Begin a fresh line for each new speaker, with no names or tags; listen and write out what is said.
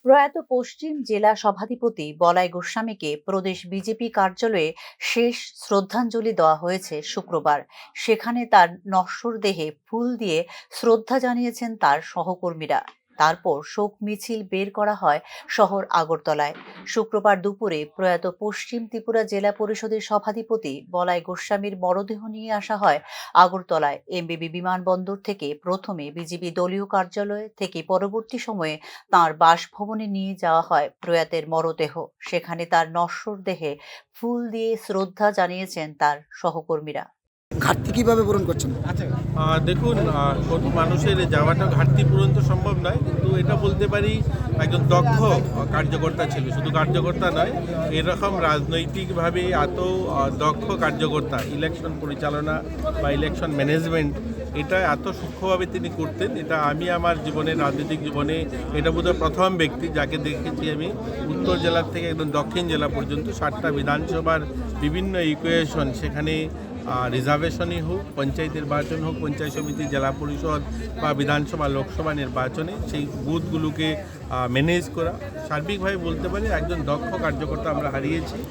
প্রয়াত পশ্চিম জেলা সভাধিপতি বলাই গোস্বামীকে প্রদেশ বিজেপি কার্যালয়ে শেষ শ্রদ্ধাঞ্জলি দেওয়া হয়েছে শুক্রবার। সেখানে তার নশ্বর দেহে ফুল দিয়ে শ্রদ্ধা জানিয়েছেন তার সহকর্মীরা। তারপর শোক মিছিল বের করা হয় শহর আগরতলায়। শুক্রবার দুপুরে প্রয়াত পশ্চিম ত্রিপুরা জেলা পরিষদের সভাধিপতি বলাই গোস্বামীর মরদেহ নিয়ে আসা হয় আগরতলায় এমবিবি বিমানবন্দর থেকে। প্রথমে বিজেপি দলীয় কার্যালয় থেকে পরবর্তী সময়ে তাঁর বাসভবনে নিয়ে যাওয়া হয় প্রয়াতের মরদেহ। সেখানে তার নশ্বর দেহে ফুল দিয়ে শ্রদ্ধা জানিয়েছেন তার সহকর্মীরা।
ঘাটতি কিভাবে পূরণ করছেন?
দেখুন, কোনো মানুষের যাওয়াটা ঘাটতি পূরণ তো সম্ভব নয়, কিন্তু এটা বলতে পারি একজন দক্ষ কার্যকর্তা ছিল। শুধু কার্যকর্তা নয়, এরকম রাজনৈতিকভাবে এত দক্ষ কার্যকর্তা, ইলেকশন পরিচালনা বা ইলেকশন ম্যানেজমেন্ট এটা এত সূক্ষ্মভাবে তিনি করতেন। এটা আমি আমার জীবনে, রাজনৈতিক জীবনে এটা বোধহয় প্রথম ব্যক্তি যাকে দেখেছি আমি উত্তর জেলার থেকে একদম দক্ষিণ জেলা পর্যন্ত 7টা বিধানসভার বিভিন্ন ইকুয়েশন, সেখানে রিজার্ভেশনই হোক, পঞ্চায়েত নির্বাচন হোক, পঞ্চায়েত সমিতি, জেলা পরিষদ বা বিধানসভা লোকসভা নির্বাচনে সেই বুথগুলোকে ম্যানেজ করা, সার্বিকভাবে বলতে পারি একজন দক্ষ কার্যকর্তা আমরা হারিয়েছি।